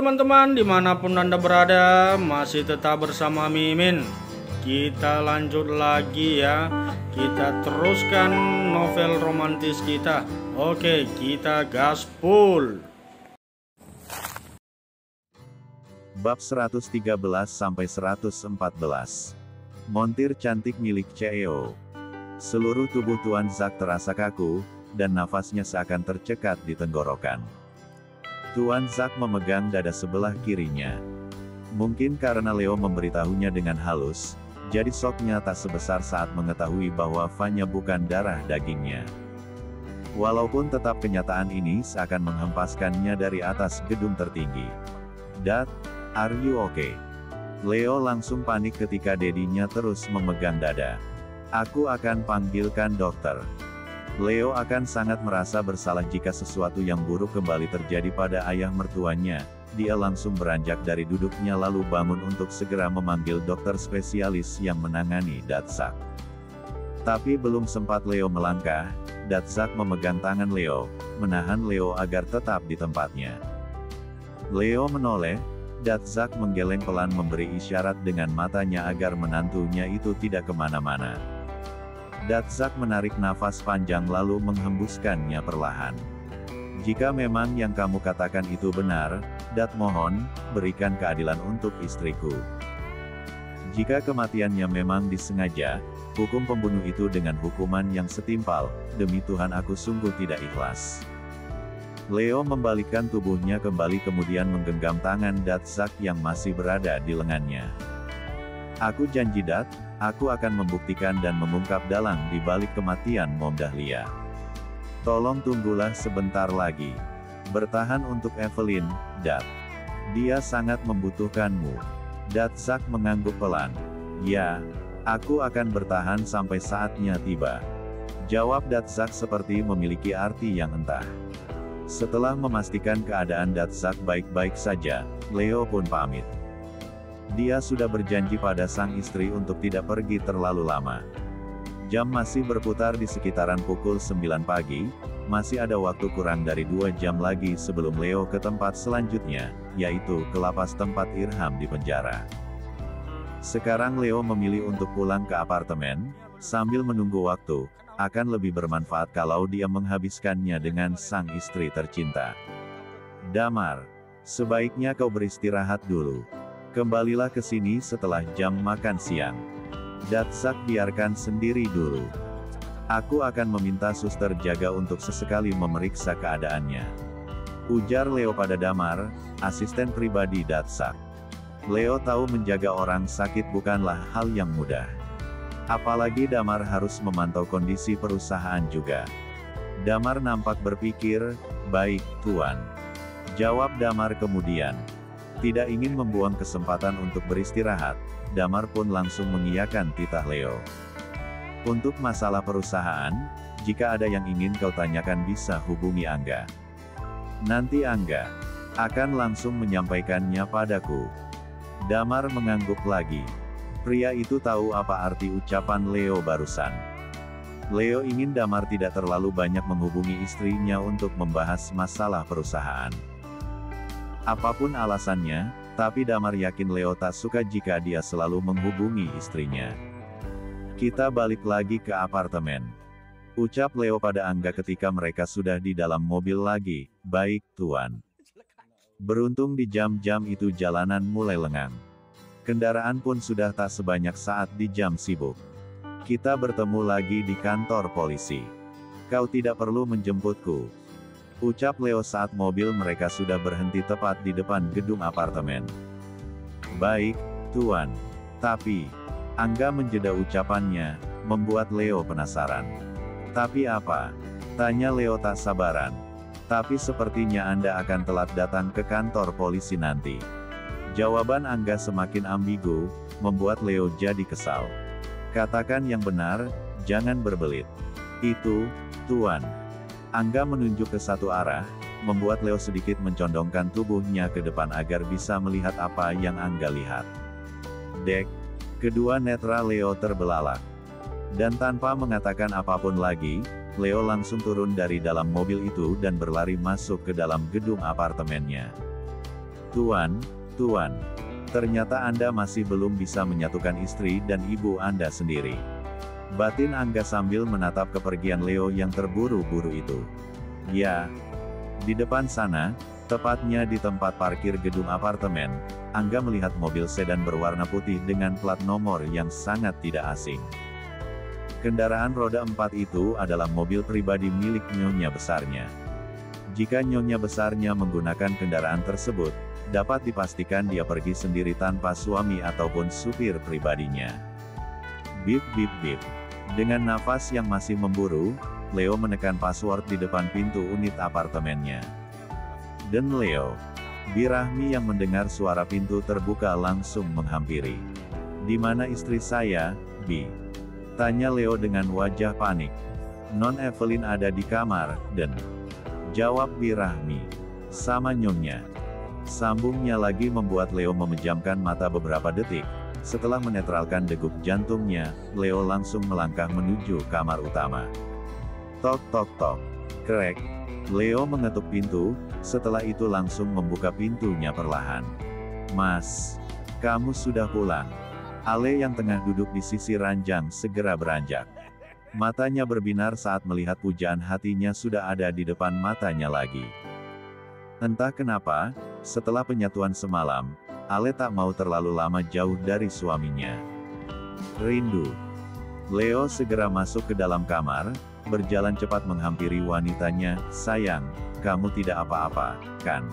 teman-teman, dimanapun Anda berada, masih tetap bersama Mimin. Kita lanjut lagi ya. Kita teruskan novel romantis kita. Oke, kita gaspol. Bab 113-114. Montir cantik milik CEO. Seluruh tubuh Tuan Zack terasa kaku, dan nafasnya seakan tercekat di tenggorokan. Tuan Zack memegang dada sebelah kirinya. Mungkin karena Leo memberitahunya dengan halus, jadi shocknya tak sebesar saat mengetahui bahwa Vanya bukan darah dagingnya. Walaupun tetap kenyataan ini seakan menghempaskannya dari atas gedung tertinggi. "Dad, are you okay?" Leo langsung panik ketika dedinya terus memegang dada. "Aku akan panggilkan dokter." Leo akan sangat merasa bersalah jika sesuatu yang buruk kembali terjadi pada ayah mertuanya. Dia langsung beranjak dari duduknya lalu bangun untuk segera memanggil dokter spesialis yang menangani Zack. Tapi belum sempat Leo melangkah, Zack memegang tangan Leo, menahan Leo agar tetap di tempatnya. Leo menoleh, Zack menggeleng pelan memberi isyarat dengan matanya agar menantunya itu tidak kemana-mana. Zack menarik nafas panjang lalu menghembuskannya perlahan. "Jika memang yang kamu katakan itu benar, Dad mohon, berikan keadilan untuk istriku. Jika kematiannya memang disengaja, hukum pembunuh itu dengan hukuman yang setimpal, demi Tuhan aku sungguh tidak ikhlas." Leo membalikkan tubuhnya kembali kemudian menggenggam tangan Zack yang masih berada di lengannya. "Aku janji Dad, aku akan membuktikan dan mengungkap dalang di balik kematian Mom Dahlia. Tolong tunggulah sebentar lagi. Bertahan untuk Evelyn, Dad. Dia sangat membutuhkanmu." Zack mengangguk pelan. "Ya, aku akan bertahan sampai saatnya tiba." Jawab Zack seperti memiliki arti yang entah. Setelah memastikan keadaan Zack baik-baik saja, Leo pun pamit. Dia sudah berjanji pada sang istri untuk tidak pergi terlalu lama. Jam masih berputar di sekitaran pukul 9 pagi, masih ada waktu kurang dari 2 jam lagi sebelum Leo ke tempat selanjutnya, yaitu ke lapas tempat Irham dipenjara. Sekarang Leo memilih untuk pulang ke apartemen, sambil menunggu waktu, akan lebih bermanfaat kalau dia menghabiskannya dengan sang istri tercinta. "Damar, sebaiknya kau beristirahat dulu. Kembalilah ke sini setelah jam makan siang. Zack biarkan sendiri dulu. Aku akan meminta suster jaga untuk sesekali memeriksa keadaannya." Ujar Leo pada Damar, asisten pribadi Zack. Leo tahu menjaga orang sakit bukanlah hal yang mudah. Apalagi Damar harus memantau kondisi perusahaan juga. Damar nampak berpikir, "Baik, Tuan." Jawab Damar kemudian. Tidak ingin membuang kesempatan untuk beristirahat, Damar pun langsung mengiyakan titah Leo. "Untuk masalah perusahaan, jika ada yang ingin kau tanyakan bisa hubungi Angga. Nanti Angga akan langsung menyampaikannya padaku." Damar mengangguk lagi. Pria itu tahu apa arti ucapan Leo barusan. Leo ingin Damar tidak terlalu banyak menghubungi istrinya untuk membahas masalah perusahaan. Apapun alasannya, tapi Damar yakin Leo tak suka jika dia selalu menghubungi istrinya. "Kita balik lagi ke apartemen," ucap Leo pada Angga ketika mereka sudah di dalam mobil lagi. "Baik, Tuan." Beruntung di jam-jam itu jalanan mulai lengang. Kendaraan pun sudah tak sebanyak saat di jam sibuk. "Kita bertemu lagi di kantor polisi. Kau tidak perlu menjemputku," ucap Leo saat mobil mereka sudah berhenti tepat di depan gedung apartemen. "Baik, Tuan. Tapi..." Angga menjeda ucapannya, membuat Leo penasaran. "Tapi apa?" tanya Leo tak sabaran. "Tapi sepertinya Anda akan telat datang ke kantor polisi nanti." Jawaban Angga semakin ambigu, membuat Leo jadi kesal. "Katakan yang benar, jangan berbelit." "Itu, Tuan." Angga menunjuk ke satu arah, membuat Leo sedikit mencondongkan tubuhnya ke depan agar bisa melihat apa yang Angga lihat. Dek. Kedua netra Leo terbelalak. Dan tanpa mengatakan apapun lagi, Leo langsung turun dari dalam mobil itu dan berlari masuk ke dalam gedung apartemennya. Tuan, ternyata Anda masih belum bisa menyatukan istri dan ibu Anda sendiri. Batin Angga sambil menatap kepergian Leo yang terburu-buru itu. Ya, di depan sana, tepatnya di tempat parkir gedung apartemen, Angga melihat mobil sedan berwarna putih dengan plat nomor yang sangat tidak asing. Kendaraan roda 4 itu adalah mobil pribadi milik nyonya besarnya. Jika nyonya besarnya menggunakan kendaraan tersebut, dapat dipastikan dia pergi sendiri tanpa suami ataupun supir pribadinya. Bip bip bip. Dengan nafas yang masih memburu, Leo menekan password di depan pintu unit apartemennya. Dan Leo, Bi Rahmi yang mendengar suara pintu terbuka langsung menghampiri. "Di mana istri saya, Bi?" tanya Leo dengan wajah panik. "Non Evelyn ada di kamar, Den," jawab Bi Rahmi. "Sama nyonya." Sambungnya lagi membuat Leo memejamkan mata beberapa detik. Setelah menetralkan degup jantungnya, Leo langsung melangkah menuju kamar utama. Tok tok tok. Krek. Leo mengetuk pintu, setelah itu langsung membuka pintunya perlahan. "Mas, kamu sudah pulang." Ale yang tengah duduk di sisi ranjang segera beranjak. Matanya berbinar saat melihat pujaan hatinya sudah ada di depan matanya lagi. Entah kenapa, setelah penyatuan semalam, Ale tak mau terlalu lama jauh dari suaminya. Rindu. Leo segera masuk ke dalam kamar, berjalan cepat menghampiri wanitanya. "Sayang, kamu tidak apa-apa, kan?"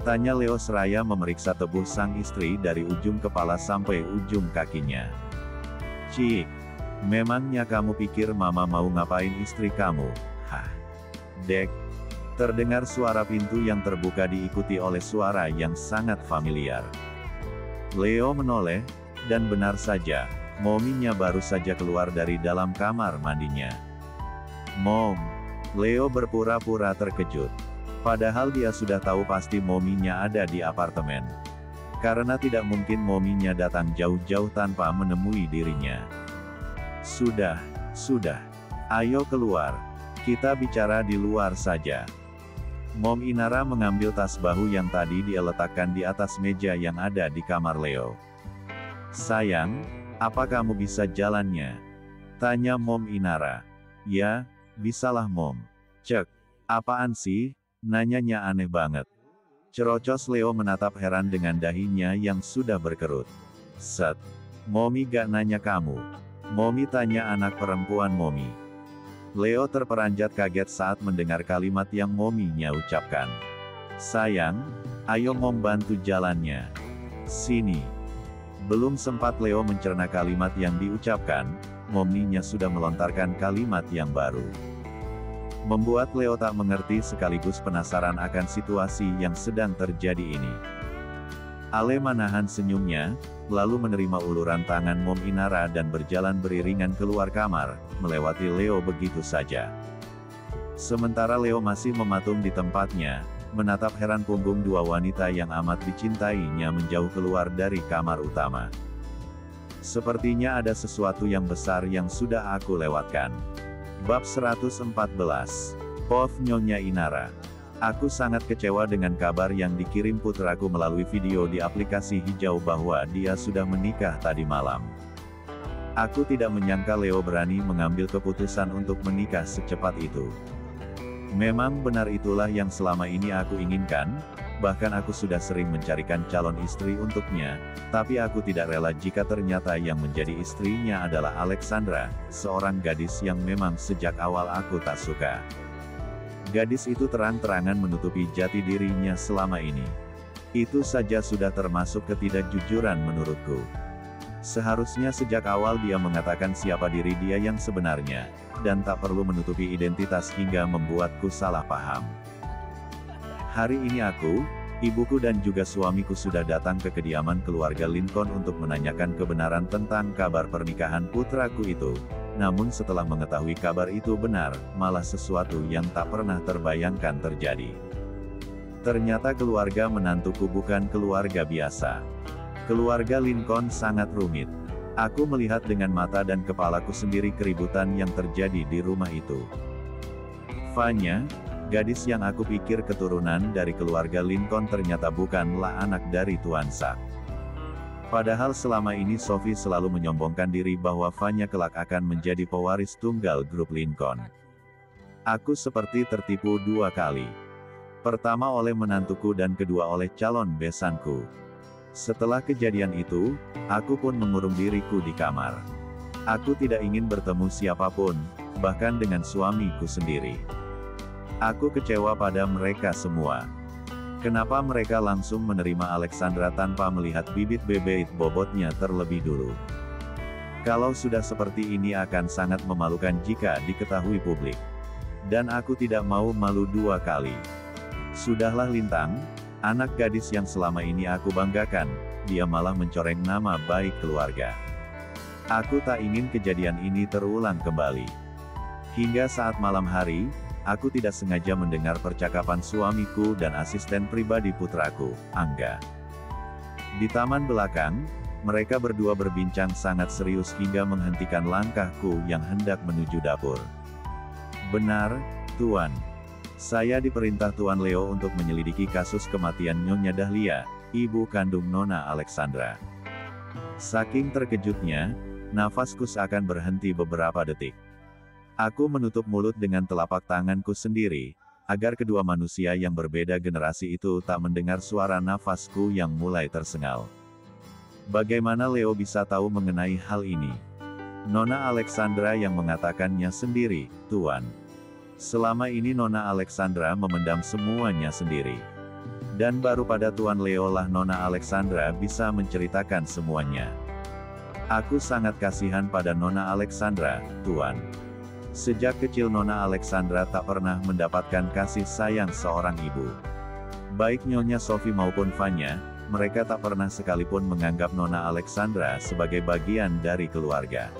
tanya Leo seraya memeriksa tubuh sang istri dari ujung kepala sampai ujung kakinya. "Cik, memangnya kamu pikir mama mau ngapain istri kamu? Hah?" Dek. Terdengar suara pintu yang terbuka diikuti oleh suara yang sangat familiar. Leo menoleh, dan benar saja, mominya baru saja keluar dari dalam kamar mandinya. "Mom." Leo berpura-pura terkejut. Padahal dia sudah tahu pasti mominya ada di apartemen. Karena tidak mungkin mominya datang jauh-jauh tanpa menemui dirinya. Sudah. Ayo keluar. Kita bicara di luar saja." Mom Inara mengambil tas bahu yang tadi dia letakkan di atas meja yang ada di kamar Leo. "Sayang, apa kamu bisa jalannya?" tanya Mom Inara. "Ya, bisalah Mom." "Cek, apaan sih? Nanyanya aneh banget." Cerocos Leo menatap heran dengan dahinya yang sudah berkerut. "Set. Momi gak nanya kamu. Momi tanya anak perempuan Momi." Leo terperanjat kaget saat mendengar kalimat yang mominya ucapkan. "Sayang, ayo Mom bantu jalannya. Sini." Belum sempat Leo mencerna kalimat yang diucapkan, mominya sudah melontarkan kalimat yang baru. Membuat Leo tak mengerti sekaligus penasaran akan situasi yang sedang terjadi ini. Ale menahan senyumnya, lalu menerima uluran tangan Mom Inara dan berjalan beriringan keluar kamar, melewati Leo begitu saja. Sementara Leo masih mematung di tempatnya, menatap heran punggung dua wanita yang amat dicintainya menjauh keluar dari kamar utama. "Sepertinya ada sesuatu yang besar yang sudah aku lewatkan." Bab 114. Pov Nyonya Inara. "Aku sangat kecewa dengan kabar yang dikirim putraku melalui video di aplikasi hijau bahwa dia sudah menikah tadi malam. Aku tidak menyangka Leo berani mengambil keputusan untuk menikah secepat itu. Memang benar itulah yang selama ini aku inginkan, bahkan aku sudah sering mencarikan calon istri untuknya, tapi aku tidak rela jika ternyata yang menjadi istrinya adalah Alexandra, seorang gadis yang memang sejak awal aku tak suka. Gadis itu terang-terangan menutupi jati dirinya selama ini. Itu saja sudah termasuk ketidakjujuran menurutku. Seharusnya sejak awal dia mengatakan siapa diri dia yang sebenarnya, dan tak perlu menutupi identitas hingga membuatku salah paham. Hari ini aku, ibuku dan juga suamiku sudah datang ke kediaman keluarga Lincoln untuk menanyakan kebenaran tentang kabar pernikahan putraku itu. Namun setelah mengetahui kabar itu benar, malah sesuatu yang tak pernah terbayangkan terjadi. Ternyata keluarga menantuku bukan keluarga biasa. Keluarga Lincoln sangat rumit. Aku melihat dengan mata dan kepalaku sendiri keributan yang terjadi di rumah itu. Fanya, Gadis yang aku pikir keturunan dari keluarga Lincoln ternyata bukanlah anak dari Tuan Zack. Padahal selama ini Sophie selalu menyombongkan diri bahwa Vanya kelak akan menjadi pewaris tunggal grup Lincoln. Aku seperti tertipu dua kali. Pertama oleh menantuku dan kedua oleh calon besanku. Setelah kejadian itu, aku pun mengurung diriku di kamar. Aku tidak ingin bertemu siapapun, bahkan dengan suamiku sendiri. Aku kecewa pada mereka semua. Kenapa mereka langsung menerima Alexandra tanpa melihat bibit bebek bobotnya terlebih dulu? Kalau sudah seperti ini akan sangat memalukan jika diketahui publik. Dan aku tidak mau malu dua kali. Sudahlah Lintang, anak gadis yang selama ini aku banggakan, dia malah mencoreng nama baik keluarga. Aku tak ingin kejadian ini terulang kembali. Hingga saat malam hari, aku tidak sengaja mendengar percakapan suamiku dan asisten pribadi putraku, Angga. Di taman belakang, mereka berdua berbincang sangat serius hingga menghentikan langkahku yang hendak menuju dapur. Benar, Tuan. Saya diperintah Tuan Leo untuk menyelidiki kasus kematian Nyonya Dahlia, ibu kandung Nona Alexandra. Saking terkejutnya, nafasku seakan berhenti beberapa detik. Aku menutup mulut dengan telapak tanganku sendiri, agar kedua manusia yang berbeda generasi itu tak mendengar suara nafasku yang mulai tersengal. Bagaimana Leo bisa tahu mengenai hal ini? Nona Alexandra yang mengatakannya sendiri, Tuan. Selama ini Nona Alexandra memendam semuanya sendiri. Dan baru pada Tuan Leo lah Nona Alexandra bisa menceritakan semuanya. Aku sangat kasihan pada Nona Alexandra, Tuan. Sejak kecil Nona Alexandra tak pernah mendapatkan kasih sayang seorang ibu. Baik Nyonya Sophie maupun Vanya, mereka tak pernah sekalipun menganggap Nona Alexandra sebagai bagian dari keluarga.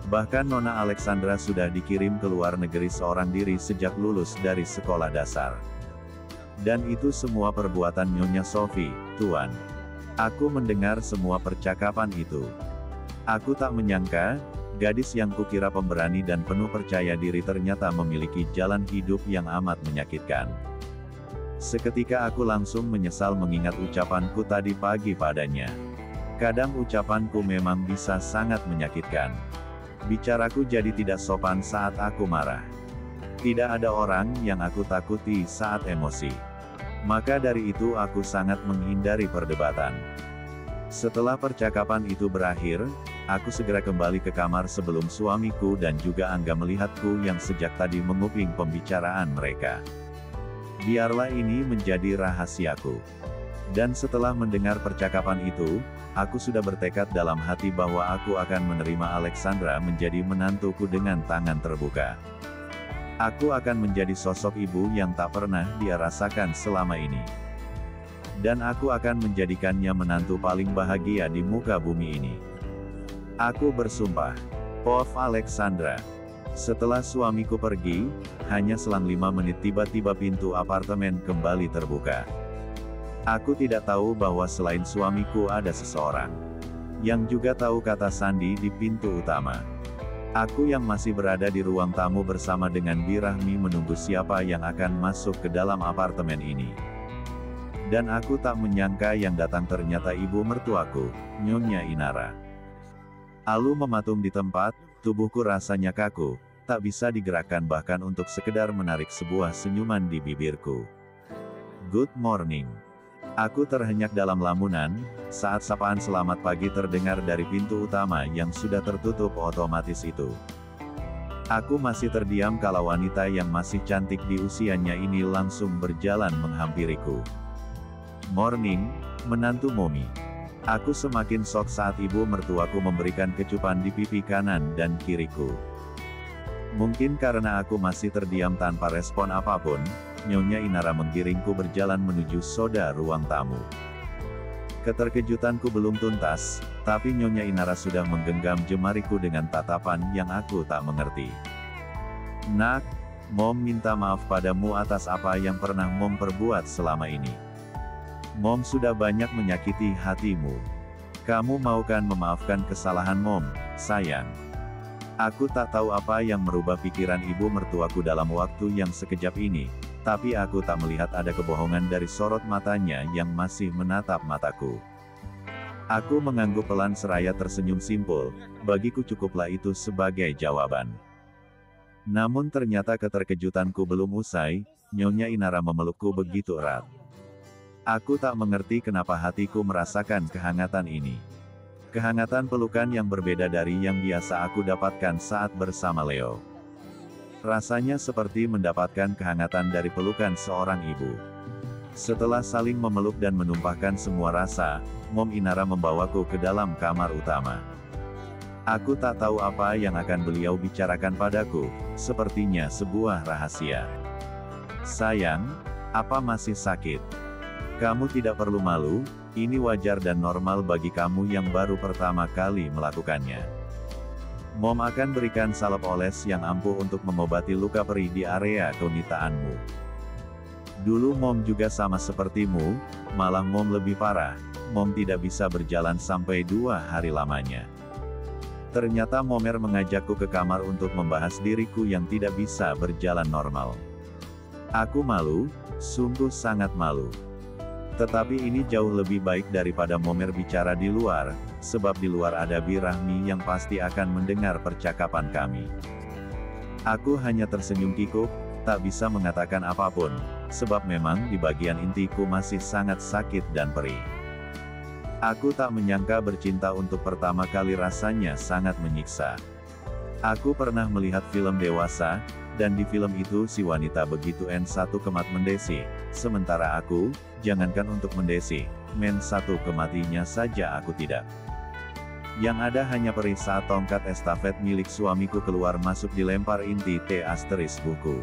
Bahkan Nona Alexandra sudah dikirim ke luar negeri seorang diri sejak lulus dari sekolah dasar. Dan itu semua perbuatan Nyonya Sophie, Tuan. Aku mendengar semua percakapan itu. Aku tak menyangka, gadis yang kukira pemberani dan penuh percaya diri ternyata memiliki jalan hidup yang amat menyakitkan. Seketika aku langsung menyesal mengingat ucapanku tadi pagi padanya. Kadang ucapanku memang bisa sangat menyakitkan. Bicaraku jadi tidak sopan saat aku marah. Tidak ada orang yang aku takuti saat emosi. Maka dari itu aku sangat menghindari perdebatan. Setelah percakapan itu berakhir, aku segera kembali ke kamar sebelum suamiku dan juga Angga melihatku yang sejak tadi menguping pembicaraan mereka. Biarlah ini menjadi rahasiaku. Dan setelah mendengar percakapan itu, aku sudah bertekad dalam hati bahwa aku akan menerima Alexandra menjadi menantuku dengan tangan terbuka. Aku akan menjadi sosok ibu yang tak pernah dia rasakan selama ini. Dan aku akan menjadikannya menantu paling bahagia di muka bumi ini. Aku bersumpah. Pov Alexandra. Setelah suamiku pergi, hanya selang 5 menit tiba-tiba pintu apartemen kembali terbuka. Aku tidak tahu bahwa selain suamiku ada seseorang yang juga tahu kata sandi di pintu utama. Aku yang masih berada di ruang tamu bersama dengan Birahmi menunggu siapa yang akan masuk ke dalam apartemen ini. Dan aku tak menyangka yang datang ternyata ibu mertuaku, Nyonya Inara. Alu mematung di tempat, tubuhku rasanya kaku, tak bisa digerakkan bahkan untuk sekedar menarik sebuah senyuman di bibirku. Good morning. Aku terhenyak dalam lamunan, saat sapaan selamat pagi terdengar dari pintu utama yang sudah tertutup otomatis itu. Aku masih terdiam kala wanita yang masih cantik di usianya ini langsung berjalan menghampiriku. Morning, menantu Momi. Aku semakin shock saat ibu mertuaku memberikan kecupan di pipi kanan dan kiriku. Mungkin karena aku masih terdiam tanpa respon apapun, Nyonya Inara menggiringku berjalan menuju soda ruang tamu. Keterkejutanku belum tuntas, tapi Nyonya Inara sudah menggenggam jemariku dengan tatapan yang aku tak mengerti. Nak, Mom minta maaf padamu atas apa yang pernah Mom perbuat selama ini. Mom sudah banyak menyakiti hatimu. Kamu mau kan memaafkan kesalahan Mom, sayang? Aku tak tahu apa yang merubah pikiran ibu mertuaku dalam waktu yang sekejap ini, tapi aku tak melihat ada kebohongan dari sorot matanya yang masih menatap mataku. Aku mengangguk pelan seraya tersenyum simpul, bagiku cukuplah itu sebagai jawaban. Namun ternyata keterkejutanku belum usai, Nyonya Inara memelukku begitu erat. Aku tak mengerti kenapa hatiku merasakan kehangatan ini. Kehangatan pelukan yang berbeda dari yang biasa aku dapatkan saat bersama Leo. Rasanya seperti mendapatkan kehangatan dari pelukan seorang ibu. Setelah saling memeluk dan menumpahkan semua rasa, Mom Inara membawaku ke dalam kamar utama. Aku tak tahu apa yang akan beliau bicarakan padaku, sepertinya sebuah rahasia. Sayang, apa masih sakit? Kamu tidak perlu malu, ini wajar dan normal bagi kamu yang baru pertama kali melakukannya. Mom akan berikan salep oles yang ampuh untuk mengobati luka perih di area keunitaanmu. Dulu Mom juga sama sepertimu, malah Mom lebih parah, Mom tidak bisa berjalan sampai 2 hari lamanya. Ternyata Momer mengajakku ke kamar untuk membahas diriku yang tidak bisa berjalan normal. Aku malu, sungguh sangat malu. Tetapi ini jauh lebih baik daripada Momer bicara di luar, sebab di luar ada Bi Rahmi yang pasti akan mendengar percakapan kami. Aku hanya tersenyum kikuk, tak bisa mengatakan apapun, sebab memang di bagian intiku masih sangat sakit dan perih. Aku tak menyangka bercinta untuk pertama kali rasanya sangat menyiksa. Aku pernah melihat film dewasa, dan di film itu si wanita begitu satu kemat mendesi, sementara aku, jangankan untuk mendesi, satu kematinya saja aku tidak. Yang ada hanya perih saat tongkat estafet milik suamiku keluar masuk dilempar inti T** buku.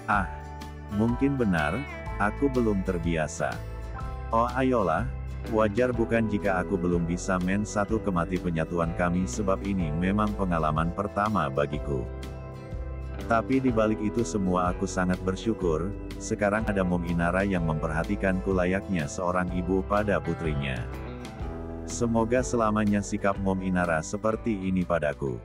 Ah, mungkin benar, aku belum terbiasa. Oh ayolah, wajar bukan jika aku belum bisa satu kemati penyatuan kami sebab ini memang pengalaman pertama bagiku. Tapi di balik itu semua aku sangat bersyukur, sekarang ada Mom Inara yang memperhatikanku layaknya seorang ibu pada putrinya. Semoga selamanya sikap Mom Inara seperti ini padaku.